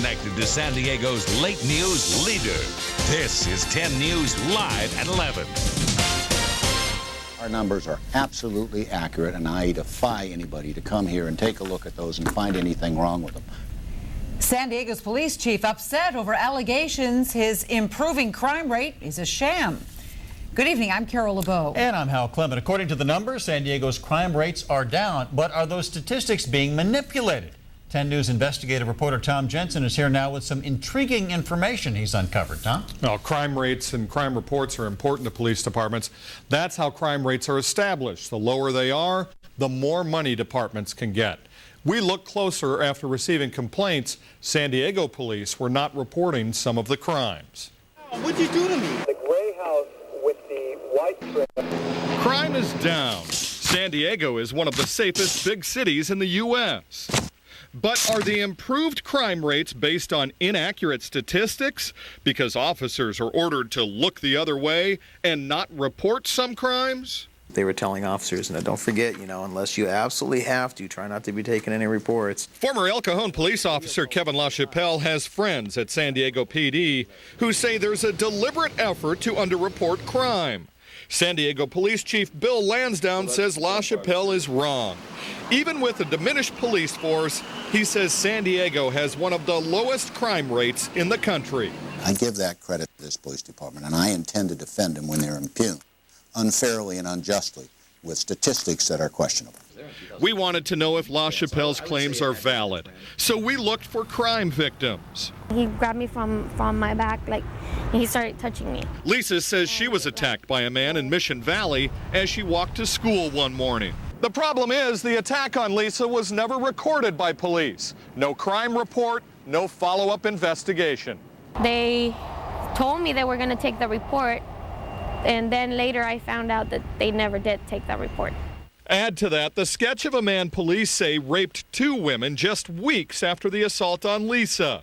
connected to San Diego's late news leader. This is 10 News Live at 11. Our numbers are absolutely accurate, and I defy anybody to come here and take a look at those and find anything wrong with them. San Diego's police chief upset over allegations his improving crime rate is a sham. Good evening, I'm Carol LeBeau. And I'm Hal Clement. According to the numbers, San Diego's crime rates are down, but are those statistics being manipulated? 10 News investigative reporter Tom Jensen is here now with some intriguing information he's uncovered. Tom? Well, crime rates and crime reports are important to police departments. That's how crime rates are established. The lower they are, the more money departments can get. We looked closer after receiving complaints. San Diego police were not reporting some of the crimes. What'd you do to me? The gray house with the white trim. Crime is down. San Diego is one of the safest big cities in the U.S. But are the improved crime rates based on inaccurate statistics? Because officers are ordered to look the other way and not report some crimes? They were telling officers, don't forget, unless you absolutely have to, try not to be taking any reports. Former El Cajon police officer Kevin LaChapelle has friends at San Diego PD who say there's a deliberate effort to underreport crime. San Diego Police Chief Bill Lansdowne says LaChapelle is wrong. Even with a diminished police force, he says San Diego has one of the lowest crime rates in the country. I give that credit to this police department, and I intend to defend them when they're impugned unfairly and unjustly with statistics that are questionable. We wanted to know if LaChapelle's claims are valid, so we looked for crime victims. He grabbed me from my back, and he started touching me. Lisa says she was attacked by a man in Mission Valley as she walked to school one morning. The problem is the attack on Lisa was never recorded by police. No crime report, no follow-up investigation. They told me they were going to take the report, and then later I found out that they never did take that report. Add to that the sketch of a man police say raped 2 women just weeks after the assault on Lisa.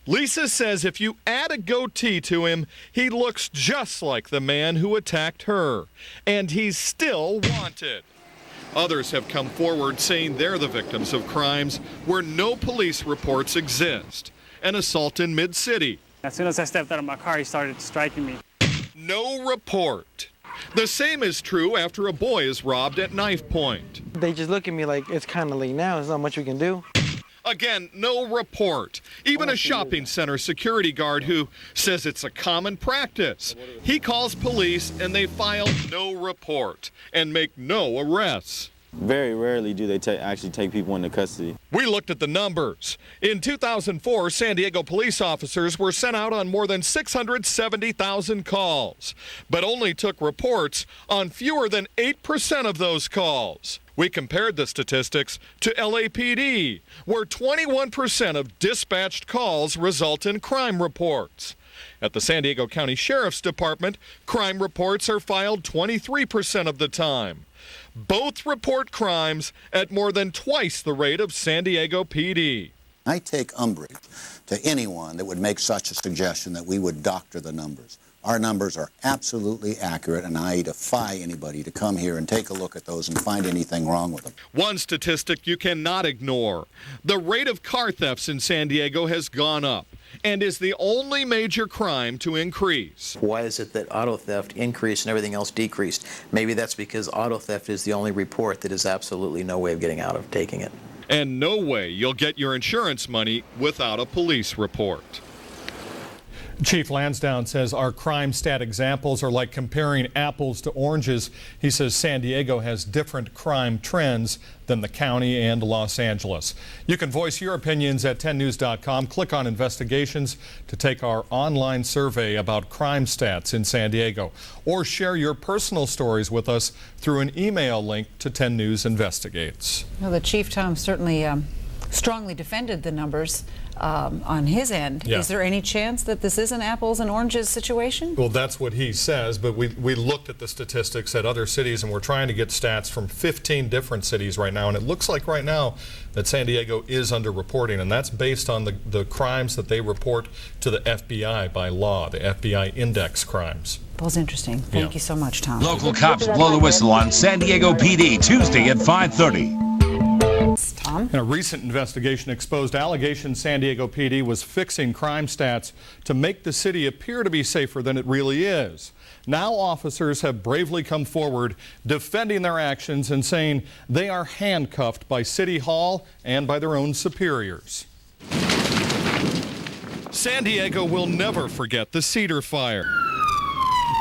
Lisa says if you add a goatee to him, he looks just like the man who attacked her. And he's still wanted. Others have come forward saying they're the victims of crimes where no police reports exist. An assault in Mid-City. As soon as I stepped out of my car, he started striking me. No report. The same is true after a boy is robbed at knife point. They just look at me like it's kind of late now. There's not much we can do. Again, no report. Even a shopping center security guard who says it's a common practice. He calls police and they file no report and make no arrests. Very rarely do they actually take people into custody. We looked at the numbers. In 2004, San Diego police officers were sent out on more than 670,000 calls, but only took reports on fewer than 8% of those calls. We compared the statistics to LAPD, where 21% of dispatched calls result in crime reports. At the San Diego County Sheriff's Department, crime reports are filed 23% of the time. Both report crimes at more than twice the rate of San Diego PD. I take umbrage to anyone that would make such a suggestion that we would doctor the numbers. Our numbers are absolutely accurate, and I defy anybody to come here and take a look at those and find anything wrong with them. One statistic you cannot ignore. The rate of car thefts in San Diego has gone up and is the only major crime to increase. Why is it that auto theft increased and everything else decreased? Maybe that's because auto theft is the only report that is absolutely no way of getting out of taking it. And no way you'll get your insurance money without a police report. Chief Lansdowne says our crime stat examples are like comparing apples to oranges. He says San Diego has different crime trends than the county and Los Angeles. You can voice your opinions at 10news.com. Click on investigations to take our online survey about crime stats in San Diego, or share your personal stories with us through an email link to 10 News Investigates. Well, the chief, Tom, certainly strongly defended the numbers on his end. Yeah. Is there any chance that this is an apples and oranges situation? Well, that's what he says, but we looked at the statistics at other cities, and we're trying to get stats from 15 different cities right now, and it looks like right now that San Diego is underreporting, and that's based on the crimes that they report to the FBI by law, the FBI index crimes. That was interesting. Thank you so much, Tom. Local cops blow the whistle on San Diego PD Tuesday at 5:30. Tom Tom. And a recent investigation exposed allegations San Diego PD was fixing crime stats to make the city appear to be safer than it really is. Now officers have bravely come forward defending their actions and saying they are handcuffed by City Hall and by their own superiors. San Diego will never forget the Cedar Fire.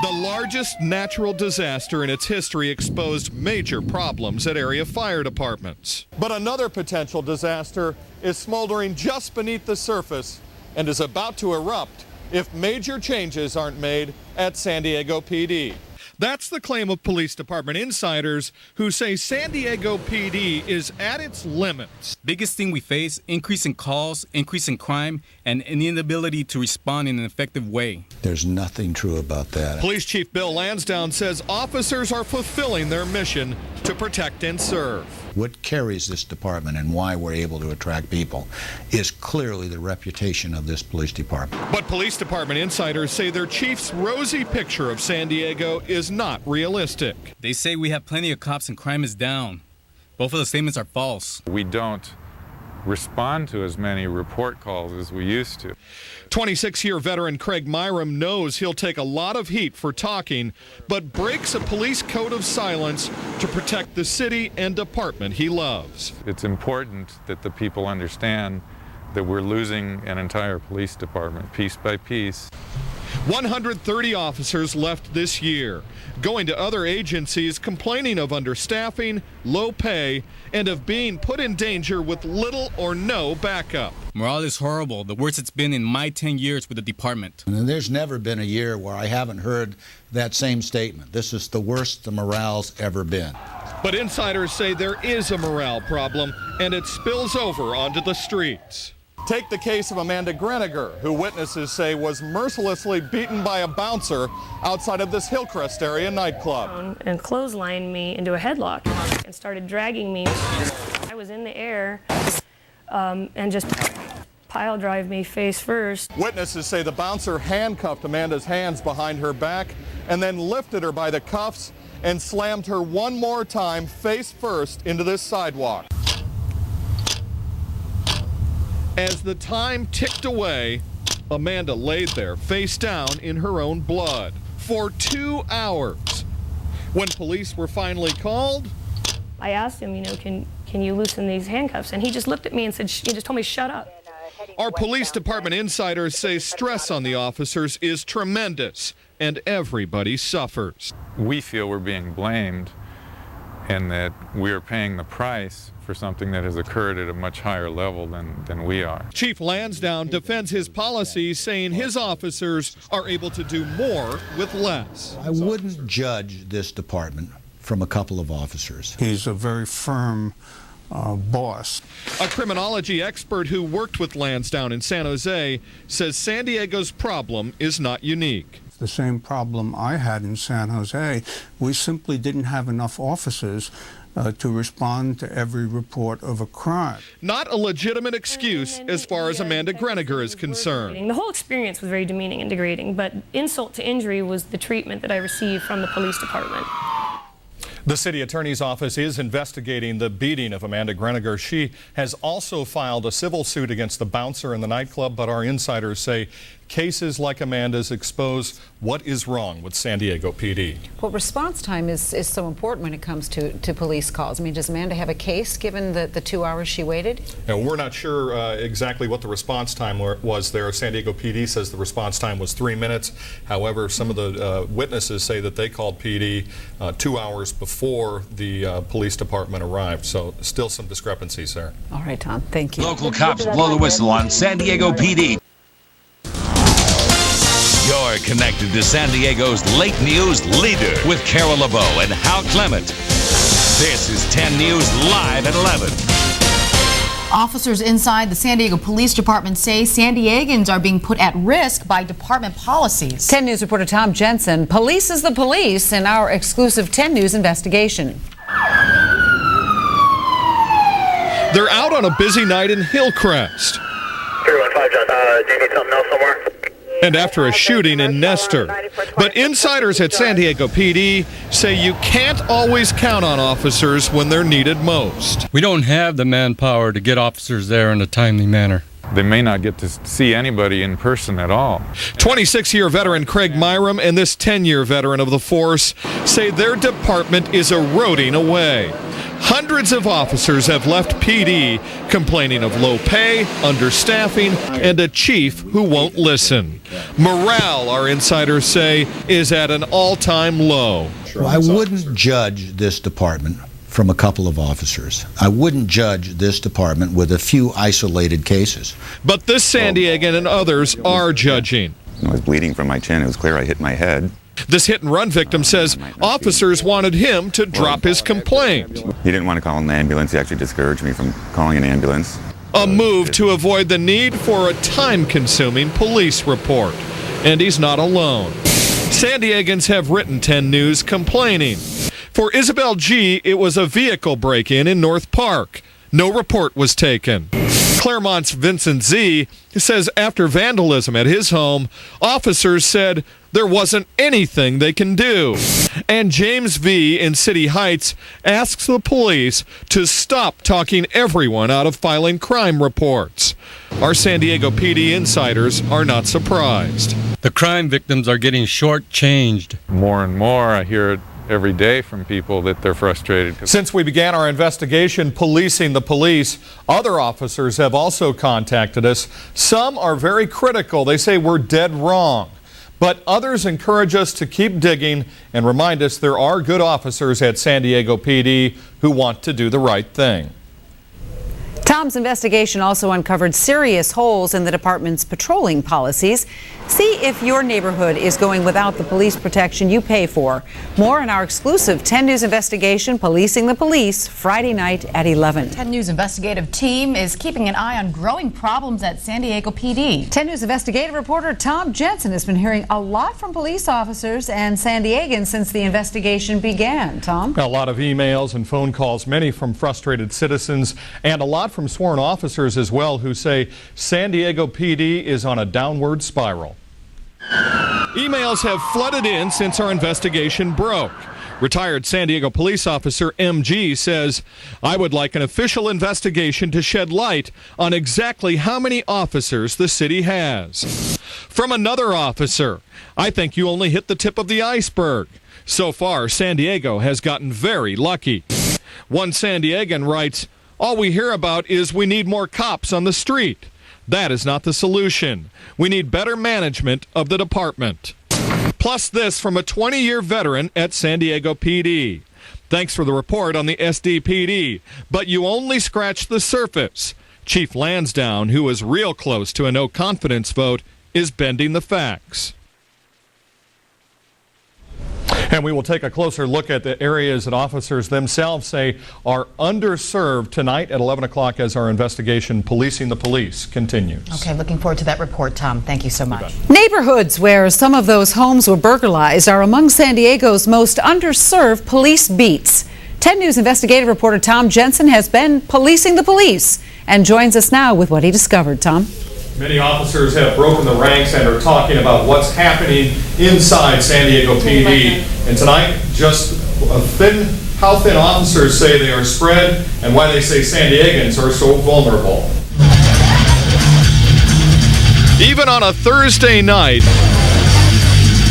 The largest natural disaster in its history exposed major problems at area fire departments. But another potential disaster is smoldering just beneath the surface and is about to erupt if major changes aren't made at San Diego PD. That's the claim of police department insiders who say San Diego PD is at its limits. Biggest thing we face, increase in calls, increase in crime, and an inability to respond in an effective way. There's nothing true about that. Police Chief Bill Lansdowne says officers are fulfilling their mission to protect and serve. What carries this department and why we're able to attract people is clearly the reputation of this police department. But police department insiders say their chief's rosy picture of San Diego is not realistic. They say we have plenty of cops and crime is down. Both of the statements are false. We don't respond to as many report calls as we used to. 26-year veteran Craig Myram knows he'll take a lot of heat for talking, but breaks a police code of silence to protect the city and department he loves. It's important that the people understand that we're losing an entire police department piece by piece. 130 officers left this year, going to other agencies complaining of understaffing, low pay, and of being put in danger with little or no backup. Morale is horrible, the worst it's been in my 10 years with the department. And there's never been a year where I haven't heard that same statement. This is the worst the morale's ever been. But insiders say there is a morale problem, and it spills over onto the streets. Take the case of Amanda Greniger, who witnesses say was mercilessly beaten by a bouncer outside of this Hillcrest area nightclub. And clotheslined me into a headlock and started dragging me. I was in the air and just pile drive me face first. Witnesses say the bouncer handcuffed Amanda's hands behind her back and then lifted her by the cuffs and slammed her one more time face first into this sidewalk. As the time ticked away, Amanda laid there face down in her own blood for 2 hours. When police were finally called, I asked him, can you loosen these handcuffs? And he just looked at me and said, he just told me, shut up. Our police department insiders say stress on the officers is tremendous and everybody suffers. We feel we're being blamed and that we are paying the price for something that has occurred at a much higher level than we are. Chief Lansdowne defends his policies, saying his officers are able to do more with less. I wouldn't judge this department from a couple of officers. He's a very firm boss. A criminology expert who worked with Lansdowne in San Jose says San Diego's problem is not unique. The same problem I had in San Jose. We simply didn't have enough officers to respond to every report of a crime. Not a legitimate excuse as far as Amanda Greniger is concerned. The whole experience was very demeaning and degrading, but insult to injury was the treatment that I received from the police department. The city attorney's office is investigating the beating of Amanda Greniger. She has also filed a civil suit against the bouncer in the nightclub, but our insiders say cases like Amanda's expose what is wrong with San Diego PD. Well, response time is so important when it comes to police calls. I mean, does Amanda have a case given the 2 hours she waited? And we're not sure exactly what the response time was there. San Diego PD says the response time was 3 minutes. However, some of the witnesses say that they called PD 2 hours before the police department arrived. So still some discrepancies there. All right, Tom. Thank you. Local cops blow the whistle on San Diego PD. You're connected to San Diego's late news leader with Carol LeBeau and Hal Clement. This is 10 News Live at 11. Officers inside the San Diego Police Department say San Diegans are being put at risk by department policies. 10 News reporter Tom Jensen. Police is the police in our exclusive 10 News investigation. They're out on a busy night in Hillcrest. 315, John. Do you need something else somewhere? and after a shooting in Nestor. But insiders at San Diego PD say you can't always count on officers when they're needed most. We don't have the manpower to get officers there in a timely manner. They may not get to see anybody in person at all. 26-year veteran Craig Myram and this 10-year veteran of the force say their department is eroding away. Hundreds of officers have left PD complaining of low pay, understaffing, and a chief who won't listen. Morale, our insiders say, is at an all-time low. Well, I wouldn't judge this department from a couple of officers. I wouldn't judge this department with a few isolated cases. But this San Diegan and others are judging. I was bleeding from my chin. It was clear I hit my head. This hit-and-run victim says officers wanted him to drop his complaint. He didn't want to call an ambulance. He actually discouraged me from calling an ambulance. A move to avoid the need for a time-consuming police report. And he's not alone. San Diegans have written 10 News complaining. For Isabel G., it was a vehicle break-in in North Park. No report was taken. Claremont's Vincent Z. says after vandalism at his home, officers said there wasn't anything they can do. And James V. in City Heights asks the police to stop talking everyone out of filing crime reports. Our San Diego PD insiders are not surprised. The crime victims are getting shortchanged. More and more, I hear it every day from people that they're frustrated. Since we began our investigation, Policing the Police, other officers have also contacted us. Some are very critical. They say we're dead wrong. But others encourage us to keep digging and remind us there are good officers at San Diego PD who want to do the right thing. Tom's investigation also uncovered serious holes in the department's patrolling policies. See if your neighborhood is going without the police protection you pay for. More in our exclusive 10 News investigation, Policing the Police, Friday night at 11. 10 News investigative team is keeping an eye on growing problems at San Diego PD. 10 News investigative reporter Tom Jensen has been hearing a lot from police officers and San Diegans since the investigation began. Tom? A lot of emails and phone calls, many from frustrated citizens, and a lot from sworn officers as well who say San Diego PD is on a downward spiral. Emails have flooded in since our investigation broke. Retired San Diego police officer MG says, I would like an official investigation to shed light on exactly how many officers the city has. From another officer, I think you only hit the tip of the iceberg. So far, San Diego has gotten very lucky. One San Diegan writes, all we hear about is we need more cops on the street. That is not the solution. We need better management of the department. Plus this from a 20-year veteran at San Diego PD. Thanks for the report on the SDPD, but you only scratched the surface. Chief Lansdowne, who is real close to a no-confidence vote, is bending the facts. And we will take a closer look at the areas that officers themselves say are underserved tonight at 11 o'clock as our investigation Policing the Police continues. Okay, looking forward to that report, Tom. Thank you so much. Neighborhoods where some of those homes were burglarized are among San Diego's most underserved police beats. 10 News investigative reporter Tom Jensen has been policing the police and joins us now with what he discovered. Tom? Many officers have broken the ranks and are talking about what's happening inside San Diego PD. And tonight, just how thin officers say they are spread and why they say San Diegans are so vulnerable. Even on a Thursday night,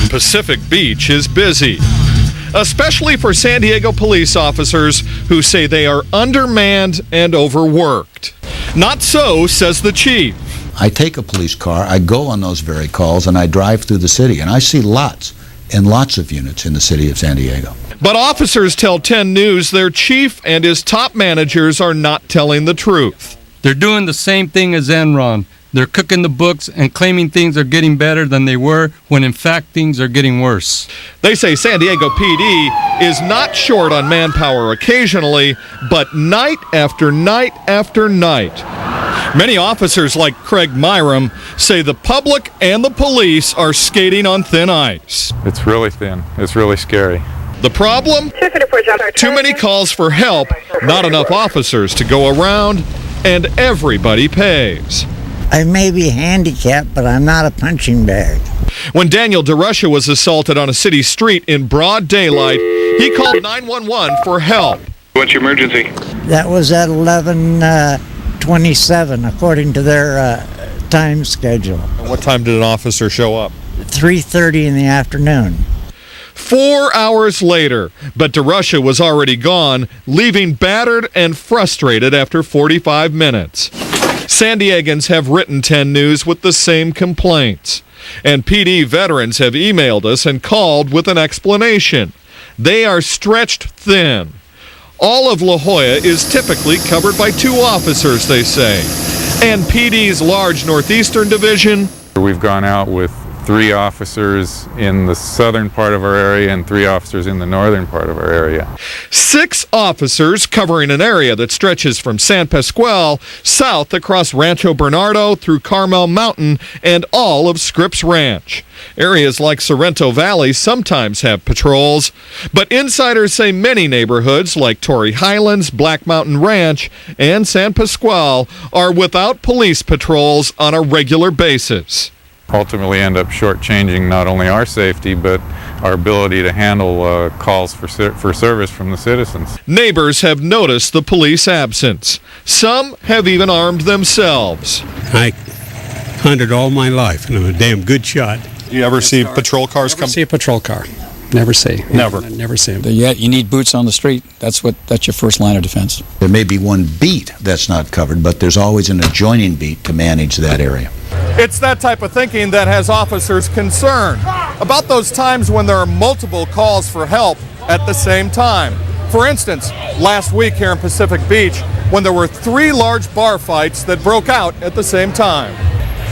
Pacific Beach is busy, especially for San Diego police officers who say they are undermanned and overworked. Not so, says the chief. I take a police car, I go on those very calls, and I drive through the city, and I see lots and lots of units in the city of San Diego. But officers tell 10 News their chief and his top managers are not telling the truth. They're doing the same thing as Enron. They're cooking the books and claiming things are getting better than they were when in fact things are getting worse. They say San Diego PD is not short on manpower occasionally, but night after night after night. Many officers like Craig Myram say the public and the police are skating on thin ice. It's really thin. It's really scary. The problem? Too many calls for help, not enough officers to go around, and everybody pays. I may be handicapped, but I'm not a punching bag. When Daniel DeRusha was assaulted on a city street in broad daylight, he called 911 for help. What's your emergency? That was at 11:27, according to their time schedule. What time did an officer show up? 3:30 in the afternoon. 4 hours later, but DeRusha was already gone, leaving battered and frustrated after 45 minutes. San Diegans have written 10 News with the same complaints. And PD veterans have emailed us and called with an explanation. They are stretched thin. All of La Jolla is typically covered by 2 officers, they say. And PD's large Northeastern Division. We've gone out with 3 officers in the southern part of our area and 3 officers in the northern part of our area. 6 officers covering an area that stretches from San Pasqual south across Rancho Bernardo through Carmel Mountain and all of Scripps Ranch. Areas like Sorrento Valley sometimes have patrols, but insiders say many neighborhoods like Torrey Highlands, Black Mountain Ranch, and San Pasqual are without police patrols on a regular basis. Ultimately end up shortchanging not only our safety, but our ability to handle calls for service from the citizens. Neighbors have noticed the police absence. Some have even armed themselves. I hunted all my life, and I'm a damn good shot. You ever see patrol cars come? See a patrol car. Never see. Never. Never see them. Yeah, you need boots on the street. That's your first line of defense. There may be one beat that's not covered, but there's always an adjoining beat to manage that area. It's that type of thinking that has officers concerned about those times when there are multiple calls for help at the same time. For instance, last week here in Pacific Beach, when there were 3 large bar fights that broke out at the same time.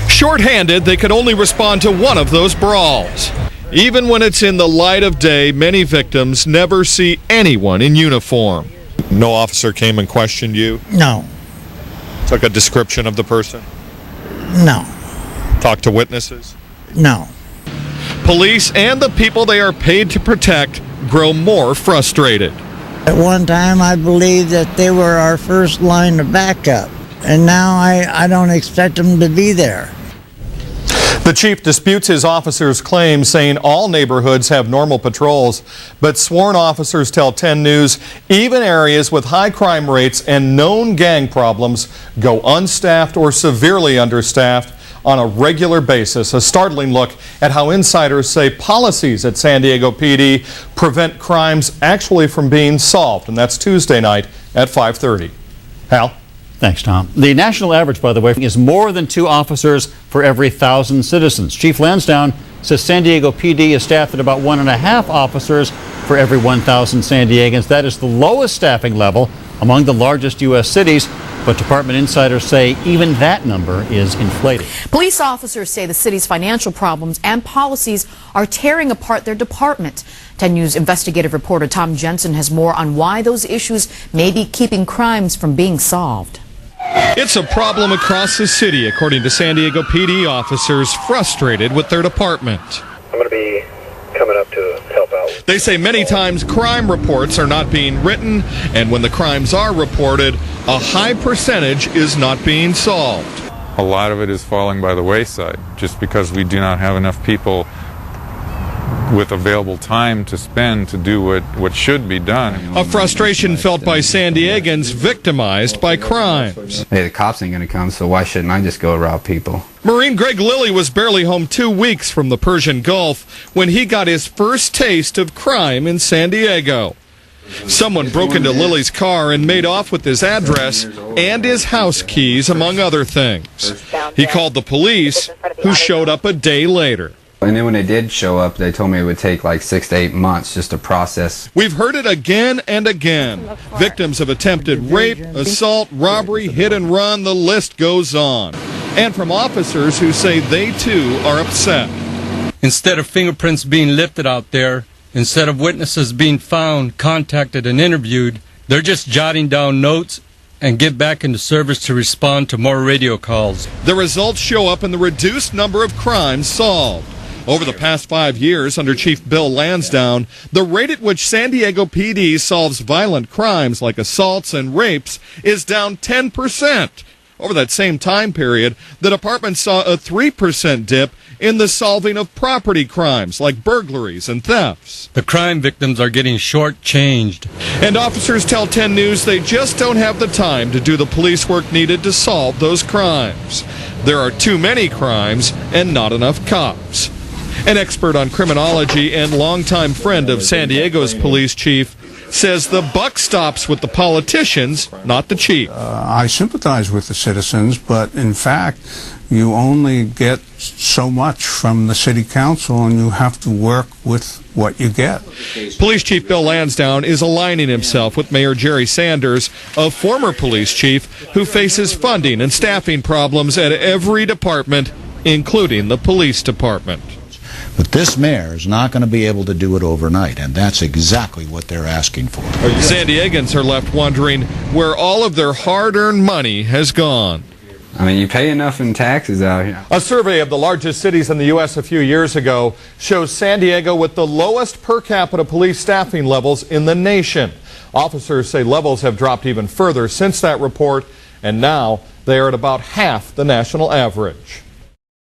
Short-handed, they could only respond to one of those brawls. Even when it's in the light of day, many victims never see anyone in uniform. No officer came and questioned you? No. Took a description of the person? No. Talked to witnesses? No. Police and the people they are paid to protect grow more frustrated. At one time, I believed that they were our first line of backup, and now I don't expect them to be there. The chief disputes his officers' claims, saying all neighborhoods have normal patrols, but sworn officers tell 10 News even areas with high crime rates and known gang problems go unstaffed or severely understaffed on a regular basis. A startling look at how insiders say policies at San Diego PD prevent crimes actually from being solved, and that's Tuesday night at 5:30. Hal? Thanks, Tom. The national average, by the way, is more than 2 officers for every 1,000 citizens. Chief Lansdowne says San Diego PD is staffed at about 1.5 officers for every 1,000 San Diegans. That is the lowest staffing level among the largest U.S. cities, but department insiders say even that number is inflated. Police officers say the city's financial problems and policies are tearing apart their department. 10 News investigative reporter Tom Jensen has more on why those issues may be keeping crimes from being solved. It's a problem across the city, according to San Diego PD officers frustrated with their department. I'm going to be coming up to help out. They say many times crime reports are not being written, and when the crimes are reported, a high percentage is not being solved. A lot of it is falling by the wayside just because we do not have enough people with available time to spend to do what should be done. A frustration felt by San Diegans victimized by crimes. Hey, the cops ain't going to come, so why shouldn't I just go rob people? Marine Greg Lilly was barely home 2 weeks from the Persian Gulf when he got his first taste of crime in San Diego. Someone broke into Lilly's car and made off with his address and his house keys, among other things. He called the police, who showed up a day later. And then when they did show up, they told me it would take like 6 to 8 months just to process. We've heard it again and again. Victims of attempted rape, assault, robbery, hit and run, the list goes on. And from officers who say they too are upset. Instead of fingerprints being lifted out there, instead of witnesses being found, contacted, and interviewed, they're just jotting down notes and get back into service to respond to more radio calls. The results show up in the reduced number of crimes solved. Over the past 5 years, under Chief Bill Lansdowne, the rate at which San Diego PD solves violent crimes like assaults and rapes is down 10%, Over that same time period, the department saw a 3% dip in the solving of property crimes like burglaries and thefts. The crime victims are getting shortchanged. And officers tell 10 News they just don't have the time to do the police work needed to solve those crimes. There are too many crimes and not enough cops. An expert on criminology and longtime friend of San Diego's police chief says the buck stops with the politicians, not the chief. I sympathize with the citizens, but in fact, you only get so much from the city council, and you have to work with what you get. Police Chief Bill Lansdowne is aligning himself with Mayor Jerry Sanders, a former police chief who faces funding and staffing problems at every department, including the police department. But this mayor is not going to be able to do it overnight, and that's exactly what they're asking for. San Diegans are left wondering where all of their hard-earned money has gone. I mean, you pay enough in taxes out here. A survey of the largest cities in the U.S. a few years ago shows San Diego with the lowest per capita police staffing levels in the nation. Officers say levels have dropped even further since that report, and now they are at about half the national average.